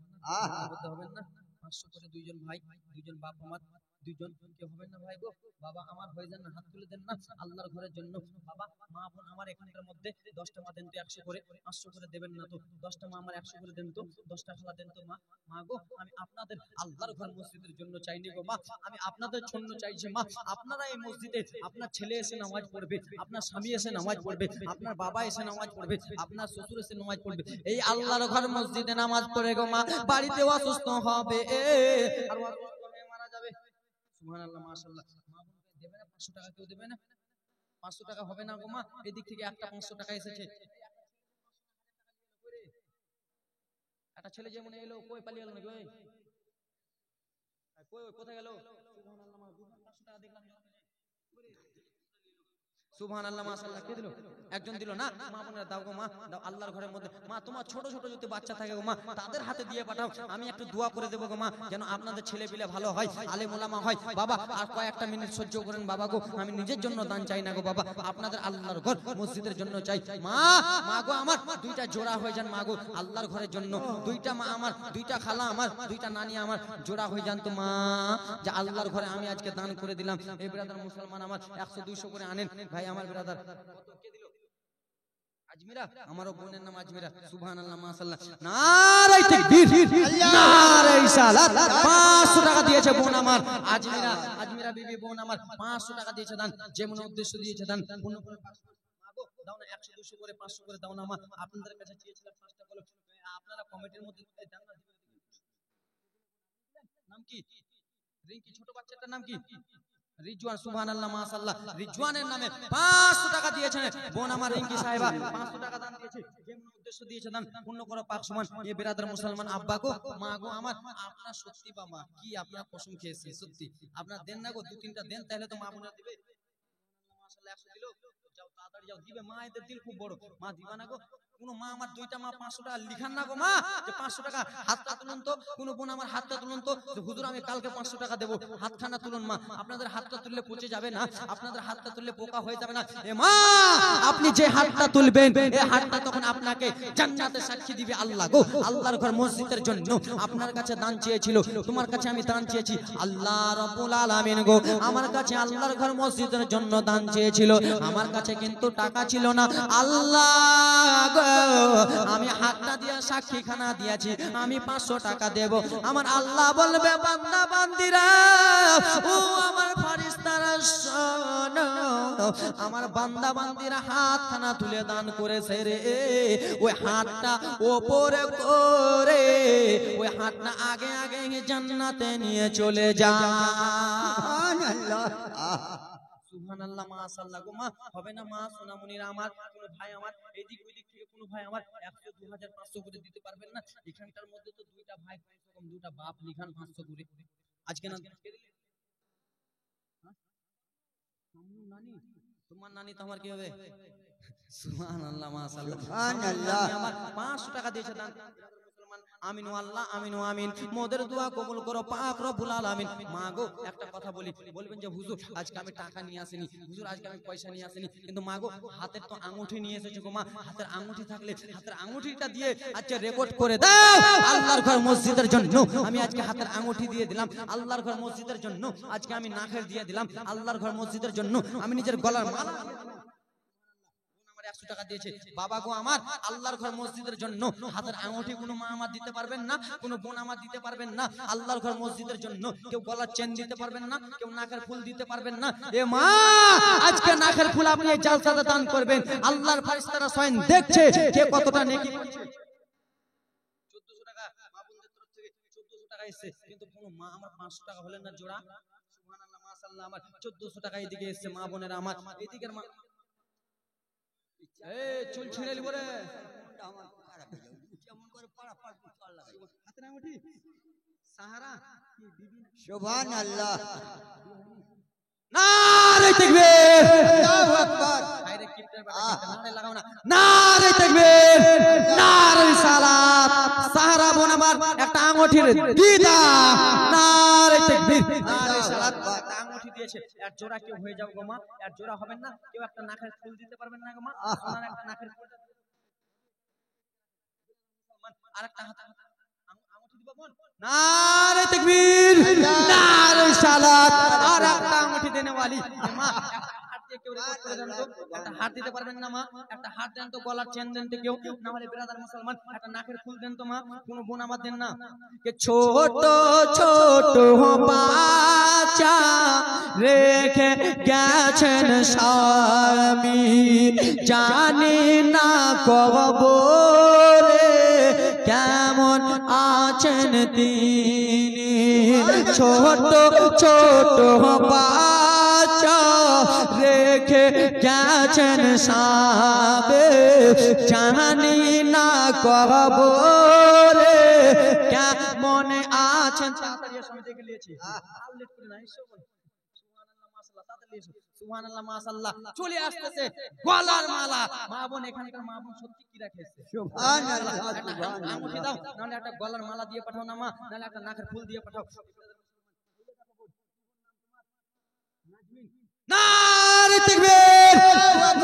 বলতে হবেন না 500 করে দুইজন ভাই, দুইজন বাপ আমার, দুইজন কেউ হবেন না ভাই গো। বাবা আমার হয়ে যান না, হাত তুলে দেন না আল্লাহর ঘরের জন্য। বাবা মা বোন আমার এখানকার মধ্যে 10টা মা দেন তো 100 করে, 500 করে দেবেন না তো 10টা মা আমার 100 করে দেন তো, 10টা খালা দেন তো মা। মা গো আমি আপনাদের আল্লাহর ঘর মসজিদের জন্য চাইনি গো মা, আমি আপনাদের জন্য চাইছি মা। আপনারা এই মসজিদে আপনার ছেলে এসে নামাজ পড়বে, আপনার স্বামী এসে নামাজ পড়বে, আপনার বাবা এসে নামাজ পড়বে, আপনার শ্বশুর এসে নামাজ পড়বে। এই আল্লাহর ঘর মসজিদে নামাজ পড়ে গো মা, বাড়িতে অসুস্থ হবে আর অসুস্থ হয়ে মারা যাবে। সুবহানাল্লাহ মাশাআল্লাহ। মা বোনকে দেবে না 500 টাকা, কেউ দেবে না 500 টাকা হবে না গো মা। এদিক থেকে একটা 500 টাকা এসেছে, একটা ছেলে যেমন এলো কই পালিয়ে গেল নাকি? ওই কোথায় গেল? সুবহানাল্লাহ মা 500 টাকা দেখলাম। সুবহানাল্লাহ মাশাআল্লাহ। কে দিল? একজন দিল না। মা বোনেরা দাও গো মা, দাও আল্লাহর ঘরের মধ্যে। মা তোমার ছোট ছোট যদি বাচ্চা থাকে গো মা, তাদের হাতে দিয়ে পাঠাও, আমি একটু দোয়া করে দেবো গো মা, যেন আপনাদের ছেলে পিলে ভালো হয়, আলেম ওলামা হয়। বাবা আর কয়েকটা মিনিট সহ্য করেন বাবা গো, আমি নিজের জন্য দান চাই না গো বাবা, আপনাদের আল্লাহর ঘর মসজিদের জন্য চাই। মা মা গো আমার দুইটা জোড়া হয়ে যান মা গো আল্লাহর ঘরের জন্য, দুইটা মা আমার, দুইটা খালা আমার, দুইটা নানি আমার জোড়া হয়ে যান তো মা, যে আল্লাহর ঘরে আমি আজকে দান করে দিলাম। এই ব্রাদার মুসলমান আমার 100-200 করে আনেন ভাই আমার ব্রাদার। কে দিল? আজমিরা, আমারও বোনের নাম আজমিরা। সুবহানাল্লাহ মাশাআল্লাহ। নারে তাকবীর, নারে সালাত। 500 টাকা দিয়েছে বোন আমার আজমিরা, আজমিরা বিবি বোন আমার 500 টাকা দিয়েছে দান, যেমন উদ্দেশ্য দিয়েছে দান। কোন কোন মাগো দাও না 100-200 করে 500 করে দাও না মা, আপনাদের কাছে চেয়েছিলাম 5টা বলো, আপনারা কমিটির মধ্যে দান না। নাম কি? রিঙ্কি, ছোট বাচ্চাটার নাম কি? রিজওয়ান। সুবহানাল্লাহ মাশাআল্লাহ। রিজওয়ানের নামে 500 টাকা দিয়েছেন বোন আমার রিঙ্কি সাহেবা, 500 টাকা দান দিয়েছে, যেমন উদ্দেশ্য দিয়েছে দান পূর্ণ করো পাক সমান। এই বিরাদার মুসলমান আব্বা গো মা গো আমার, আপনার সত্যি বাবা কি আপনার কসম খেয়েছে সত্যি, আপনার দেন না গো, 2-3টা দেন তাহলে তো মা বোনরা দিবে। মাশাআল্লাহ 100 দিলো, যাও তাড়াতাড়ি যাও দিবে, মা এদের দিল খুব বড়, মা দিবা না গো। কোন মা আমার দুইটা মা 500 টাকা লিখান না গো মা, যে 500 টাকা হাতটা তুলুন তো, কোন বোন আমার হাতটা তুলুন তো, যে হুজুর আমি কালকে 500 টাকা দেব, হাতখানা তুলুন মা। আপনাদের হাতটা তুললে পচে যাবে না, আপনাদের হাতটা তুললে পোকা হয়ে যাবে না। এ মা আপনি যে হাতটা তুলবেন, এই হাতটা তখন আপনাকে জান্নাতে সাক্ষী দিবে আল্লাহ গো। আল্লাহর ঘর মসজিদের জন্য আপনার কাছে দান চেয়েছিল, তোমার কাছে আমি দান চেয়েছি, আল্লাহ রাব্বুল আলামিন গো আমার কাছে আল্লাহর ঘর মসজিদের জন্য দান চেয়েছিল, আমার কাছে কিন্তু টাকা ছিল না। আল্লাহ গো আমি হাতটা দিয়ে সাক্ষীখানা দিয়েছি, আমি 500 টাকা দেব। আমার আল্লাহ বলবে বান্দা বান্দিরা, ও আমার ফেরেশতারা শোনো, আমার বান্দা বান্দিরা হাতখানা তুলে দান করেছে রে, ওই হাতটা ওপরে করে ওই হাতটা আগে আগে জান্নাতে নিয়ে চলে যা। সুবহানাল্লাহ মাশাআল্লাহ গো মা, হবে না মা সোনামণিরা আমার, কোন ভাই আমার এদিক ওইদিক থেকে কোন ভাই আমার 100, 2000, 500 করে দিতে পারবেন না? এখানকার মধ্যে তো দুইটা ভাই কম, দুইটা বাপ লিখান 500 করে আজকে না কে দিলে? নানি, তোমার নানি তো আমার কি হবে? সুবহানাল্লাহ মাশাআল্লাহ। সুবহানাল্লাহ। আমার 500 টাকা দিয়েছে দান। মুসলমান আমিনু আল্লাহ আমিনু আমিন মোদের দোয়া কবুল করো পাক রব্বুল আলামিন। মা গো একটা কথা বলি, বলবেন যে হুজুর আজকে আমি টাকা নিয়ে আসিনি, হুজুর আজকে আমি পয়সা নিয়ে আসিনি, কিন্তু মা গো হাতের তো আঙুঠি নিয়ে এসেছো গো মা। হাতের আঙুঠি থাকলে হাতের আঙুঠিটা দিয়ে আজকে রেকর্ড করে দাও আল্লাহর ঘর মসজিদের জন্য। আমি আজকে হাতের আঙুঠি দিয়ে দিলাম আল্লাহর ঘর মসজিদের জন্য। আজকে আমি নাকের দিয়ে দিলাম আল্লাহর ঘর মসজিদের জন্য। আমি নিজের গলার মালা 100 টাকা দিয়েছে বাবা গো আমার আল্লাহর ঘর মসজিদের জন্য। হাতের আঙুঠি কোনো মা আমার দিতে পারবেন না, কোনো বোন আমার দিতে পারবেন না। আল্লাহর ঘর মসজিদের জন্য কেউ গলার চেন দিতে পারবেন না, কেউ নাকের ফুল দিতে পারবেন না। এ মা আজকে নাকের ফুল আপনি এই জালসাতে দান করবেন, আল্লাহর ফেরেশতারা স্বয়ং দেখছে কে কতটা নেকি করছে। 1400 টাকা মা বোনদের তরফ থেকে 1400 টাকা এসেছে, কিন্তু কোনো মা আমার 500 টাকা হলেন না জোড়া। সুবহানাল্লাহ মাশাআল্লাহ আমার 1400 টাকা এদিকে এসেছে মা বোনেরা আমার। এদিকের মা চুল ছিঁড়ে নিব রে কেমন করে পাড়া পাড় পাড় লাগে হাতের আঙুঠি সাহারা সুবহানাল্লাহ নারে তাকবীর আল্লাহু আকবার বাইরে কিপটার বাটা নারে লাগাও না নারে তাকবীর নারে সালাত সাহারা বোন আমার একটা আঙুঠির দিদা নারে তাকবীর নারে সালাত একটা আঙুঠি দিয়েছে। এর জোড়া কেউ হয়ে যাও গো মা, এর জোড়া হবেন না, কেউ একটা নাকের ফুল দিতে পারবেন না গো মা। সোনার একটা নাকের ফুল আরেকটা হাত আঙুঠি দিবা বোন নারে তাকবীর নারে সালাত আর একটা আঙুঠি দেনে वाली মা হাত দিয়ে কেউ রেকর্ড করে দেন তো, একটা হাত দিতে পারবেন না মা, একটা হাত দেন তো, গলার চেন দেন তো কেউ, না হলে ব্রাদার মুসলমান একটা নাকের ফুল দেন তো মা, কোনো বোন আমার দেন না। কে ছোট ছোট বাচ্চা রেখে গেছেন স্বামী, জানি না কবরে কেমন আছেন তিনি। ছোট ছোট বাচ্চা রেখে গেছেন স্বামী, জানি না কবরে কেমন আছেন। তাড়াতাড়ি সময় দেখে নিয়েছি আর লেট করে না এসো বল সুবহানাল্লাহ মাশাআল্লাহ তাড়াতাড়ি এসো সুবহানাল্লাহ মাশাআল্লাহ চলে আসতেছে গলার মালা। মা বোন এখানকার মা বোন সত্যি কি রাখেছে সুবহানাল্লাহ সুবহানাল্লাহ আঙুঠি দাও, নাহলে একটা গলার মালা দিয়ে পাঠাও না মা, নাহলে একটা নাকের ফুল দিয়ে পাঠাও। নারে তাকবীর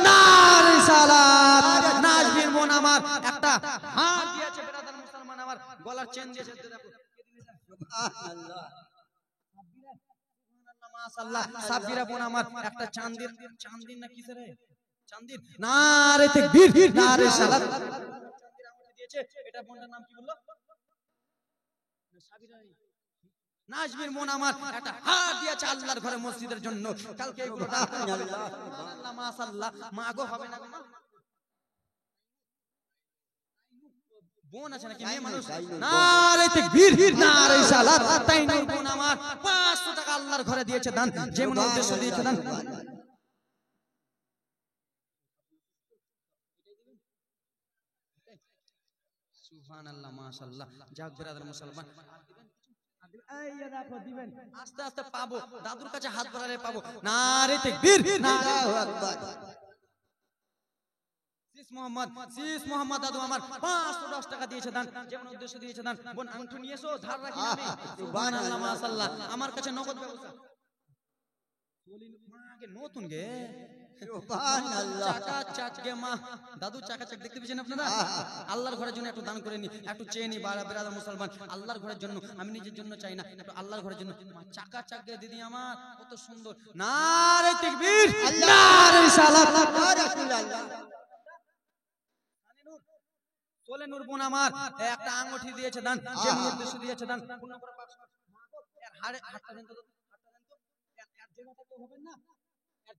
নারে সালাত নাজবির বোন আমার একটা হাত দিয়েছে ব্রাদার মুসলমান আমার গলার চেন দিয়েছে দেখো সুবহানাল্লাহ সুবহানাল্লাহ মাশাআল্লাহ সাবিরা বোন আমার একটা চাঁদির না কিসের রে চাঁদির নারে তাকবীর নারে সালাত চাঁদির আঙুঠি দিয়েছে। এটা বোনটার নাম কি বললো সাবিরা নাজমির মন আমার একটা হাত দিয়েছে আল্লাহর ঘরে মসজিদের জন্য। কালকে এগুলোটা সুবহানাল্লাহ মাশাআল্লাহ মা গো হবে না গো মা বোন আছে নাকি মেয়ে মানুষ নারে তাকবীর নারে সালাত তাইনুর বোন আমার 500 টাকা আল্লাহর ঘরে দিয়েছে দান, যেমন উদ্দেশ্য দিয়েছে দান। সুবহানাল্লাহ মাশাআল্লাহ যাক ব্রাদার মুসলমান আস্তে আস্তে পাবো, দাদুর কাছে হাত বাড়ালে পাবো। নারে তাকবীর আল্লাহু আকবার শীষ মোহাম্মদ দাদু আমার 510 টাকা দিয়েছে দান, যেমন উদ্দেশ্য দিয়েছে দান। বোন আংটি নিয়ে এসো, ধার রাখি আমি। সুবহানাল্লাহ মাশাআল্লাহ আমার কাছে নগদ ব্যবস্থা মাকে নতুন গে সুবহানাল্লাহ চাকা চাক গে মা দাদু চাকা চাক দেখতে পেয়েছেন আপনারা? আল্লাহর ঘরের জন্য একটু দান করে নি, একটু চেয়ে নি ব্রাদার মুসলমান আল্লাহর ঘরের জন্য, আমি নিজের জন্য চাই না, একটু আল্লাহর ঘরের জন্য। মা চাকা চাক গে দিদি আমার কত সুন্দর। নারে তাকবীর নারে সালাত ইয়া রাসূলুল্লাহ সোলে নূর বোন আমার একটা আঙ্গুঠি দিয়েছে দান, যেমন উদ্দেশ্য দিয়েছে দান। হাতটা দেন তো,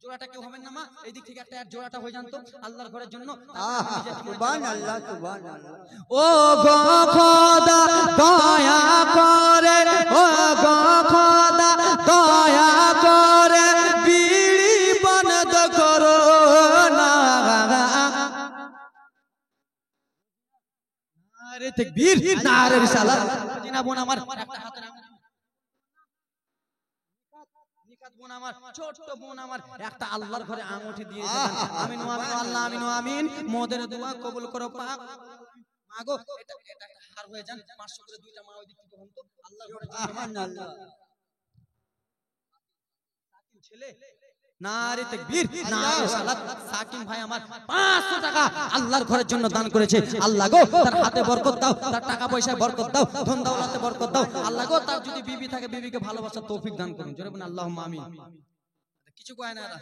জোড়াটা কেউ হবেন না মা, এই দিক থেকে একটা জোড়াটা হয়ে যান তো আল্লাহর ঘরের জন্য। সুবহানাল্লাহ সুবহানাল্লাহ ও গো খোদা দয়া করে, ও গো খোদা দয়া করে বিড়ি বন্ধ করো না। নারে তাকবীর নারে রিসালাত জিনা বোন আমার একটা হাতের আঙুল নিকাত বোন আমার ছোট বোন আমার একটা আল্লাহর ঘরে আঙুঠি দিয়েছে। আমিন আমিন আল্লাহ আমিন আমিন মোদের দোয়া কবুল করো পাক। মাগো এটা আর হয়ে যান 500 করে দুইটা মা ওই দিক থেকে হন তো আল্লাহর ঘরে সুবহানাল্লাহ ছেলে নারে তাকবীর নারে সালাত সাকিন ভাই আমার 500 টাকা আল্লাহর ঘরের জন্য দান করেছে আল্লাহ গো তার হাতে বরকত দাও তার টাকা পয়সায় বরকত দাও ধন দৌলতে বরকত দাও আল্লাহ গো তার যদি বিবি থাকে বিবিকে ভালোবাসার তৌফিক দান করুন জোরে বলুন আল্লাহুম্মা আমিন কিছু কয় না এরা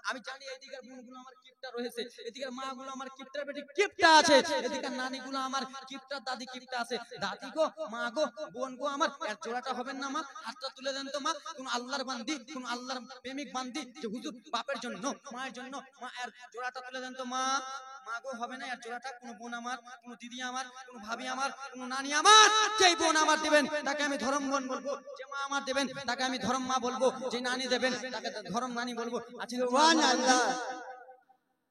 আমি জানি এদিকের বোনগুলো আমার কিপটা রয়েছে এদিকের মাগুলো আমার কিপটার বেটি কিপটা আছে এদিকের নানিগুলো আমার কিপটার দাদি কিপটা আছে দাদি গো মা গো বোন গো আমার এর জোড়াটা হবেন না মা হাতটা তুলে দেন তো মা কোন আল্লাহর বান্দি কোন আল্লাহর প্রেমিক বান্দি যে হুজুর বাপের জন্য মায়ের জন্য মা এর জোড়াটা তুলে দেন তো মা মা গো হবে না এর জোড়াটা কোন বোন আমার কোন দিদি আমার কোন ভাবি আমার কোন নানি আমার যেই বোন আমার দিবেন তাকে আমি ধর্ম বোন বলবো যে মা আমার দিবেন তাকে আমি ধর্ম মা বলবো যে নানি দেবেন তাকে ধর্ম নানি বলবো আচ্ছা সুবহানাল্লাহ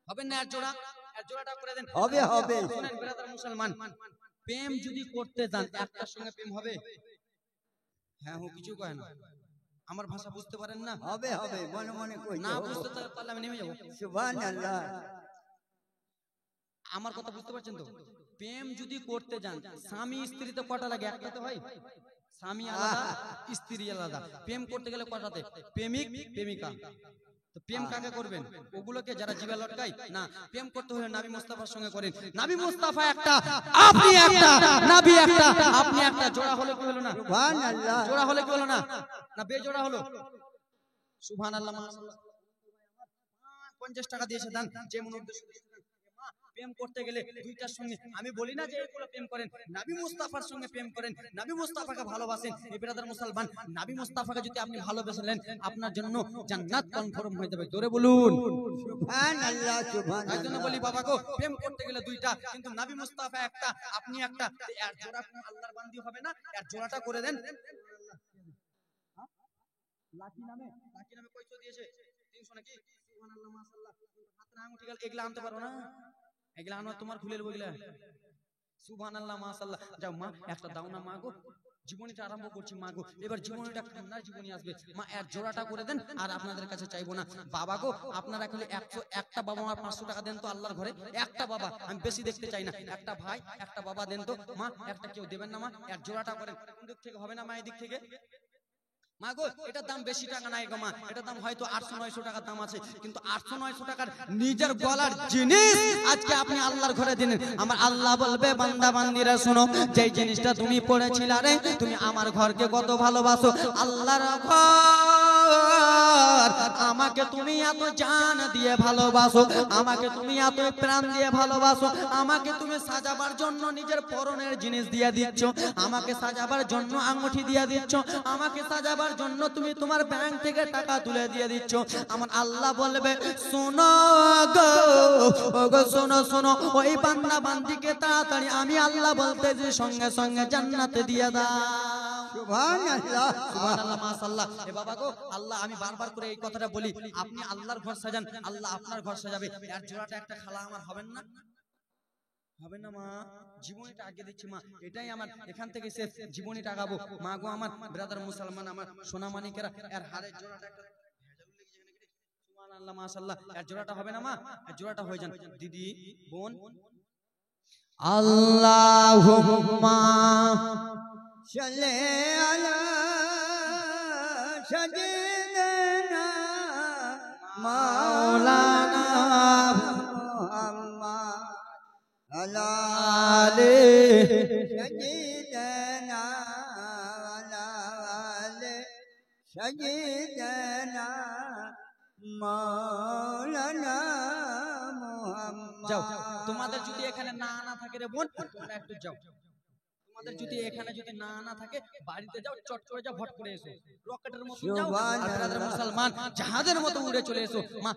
হবেন না এর জোড়াটা করে দেন হবে হবে শুনেন ব্রাদার মুসলমান প্রেম যদি করতে যান একটার সঙ্গে প্রেম হবে হ্যাঁ ও কিছু কয় না আমার ভাষা বুঝতে পারেন না হবে হবে মনে মনে কই না বুঝতে পারলে আমি নেমে যাব সুবহানাল্লাহ আমার কথা বুঝতে পারছেন তো প্রেম যদি করতে যান স্বামী স্ত্রী তো কটা লাগে একটা তো হয় স্বামী আলাদা স্ত্রী আলাদা প্রেম করতে গেলে কটাতে প্রেমিক প্রেমিকা তো প্রেম কাকে করবেন ওগুলোকে যারা জিভে লটকায় না প্রেম করতে হলে নবী মুস্তাফার সঙ্গে করেন নবী মুস্তাফা একটা আপনি একটা নবী একটা আপনি একটা জোড়া হলে কি হলো না সুবহানাল্লাহ জোড়া হলে কি হলো না না বেজোড়া হলো সুবহানাল্লাহ মাশাআল্লাহ 50 টাকা দিয়েছে দান যেমন উদ্দেশ্য প্রেম করতে গেলে দুইটার সঙ্গে আমি বলি না যে এগুলো প্রেম করেন নবী মুস্তাফার সঙ্গে প্রেম করেন নবী মুস্তাফাকে ভালোবাসেন এই ব্রাদার মুসলমান নবী মুস্তাফাকে যদি আপনি ভালোবেসেন আপনার জন্য জান্নাত কনফার্ম হয়ে যাবে জোরে বলুন সুবহানাল্লাহ সুবহানাল্লাহ একজন বলি বাবা গো প্রেম করতে গেলে দুইটা কিন্তু নবী মুস্তাফা একটা আপনি একটা এর জোড়া কোন আল্লাহর বান্দি হবে না এর জোড়াটা করে দেন লাকি নামে কয়শো দিয়েছে 300 নাকি সুবহানাল্লাহ মাশাআল্লাহ হাতে আঙ্গুটি গেল এগুলা আনতে পারো না এগুলা আনো তোমার খুলে দেব এগুলা সুবহানাল্লাহ মাশাআল্লাহ যাও মা একটা দাও না মা গো জীবনীটা আরম্ভ করছি মা গো এবার জীবনীটা কান্নার জীবনী আসবে মা এর জোড়াটা করে দেন আর আপনাদের কাছে চাইবো না বাবা গো আপনারা খালি 100 একটা বাবা আমার 500 টাকা দেন তো আল্লাহর ঘরে একটা বাবা আমি বেশি দেখতে চাই না একটা ভাই একটা বাবা দেন তো মা একটা কেউ দেবেন না মা এর জোড়াটা করেন কোন দিক থেকে হবে না মা এই দিক থেকে মা গো এটার দাম বেশি টাকা নাই গো মা এটার দাম হয়তো 800-900 টাকার দাম আছে কিন্তু 800-900 টাকার নিজের গলার জিনিস আজকে আপনি আল্লাহর ঘরে দিলেন আমার আল্লাহ বলবে বান্দা বান্দিরা শোনো যেই জিনিসটা তুমি পড়েছিলে রে তুমি আমার ঘরকে কত ভালোবাসো আল্লাহর ঘর আমাকে তুমি এত জান দিয়ে ভালোবাসো আমাকে তুমি এত প্রাণ দিয়ে ভালোবাসো আমাকে তুমি সাজাবার জন্য নিজের পরনের জিনিস দিয়ে দিচ্ছ আমাকে সাজাবার জন্য আঙ্গুঠি দিয়ে দিচ্ছ আমাকে সাজাবার জন্য তুমি তোমার ব্যাংক থেকে টাকা তুলে দিয়ে দিচ্ছ আমার আল্লাহ বলবে শোনো গো ওগো শোনো শোনো ওই বান্দা বান্দিকে তাড়াতাড়ি আমি আল্লাহ বলতেছি সঙ্গে সঙ্গে জান্নাতে দিয়ে দাও সুবহানাল্লাহ সুবহানাল্লাহ মাশাআল্লাহ এ বাবা গো আল্লাহ আমি বারবার করে এই কথাটা বলি আপনি আল্লাহর ঘর সাজান আল্লাহ আপনার ঘর সাজাবে এর জোড়াটা একটা খালা আমার হবেন না হবে না মা জীবনীটা আগে দিচ্ছি মা এটাই আমার এখান থেকে শেষ জীবনীটা আগাবো মা গো আমার ব্রাদার মুসলমান আমার সোনা মানিকেরা এর হারের জোড়াটা একটা সুবহানাল্লাহ মাশাআল্লাহ এর জোড়াটা হবে না মা এর জোড়াটা হয়ে যান দিদি বোন আল্লাহুম্মা সাল্লি আলা সাইয়্যিদিনা মাওলানা মুহাম্মদ আলা আলে সাইয়্যিদিনা আলা আলে সাইয়্যিদিনা মাওলানা মুহাম্মদ যাও তোমাদের যদি এখানে না থাকে রে বোন তোমরা একটু যাও তোমাদের যদি এখানে যদি না থাকে বাড়িতে যাও চট করে যাও ভট করে এসো রকেটের মতো যাও আর ব্রাদার মুসলমান জাহাজের মতো উড়ে চলে এসো মা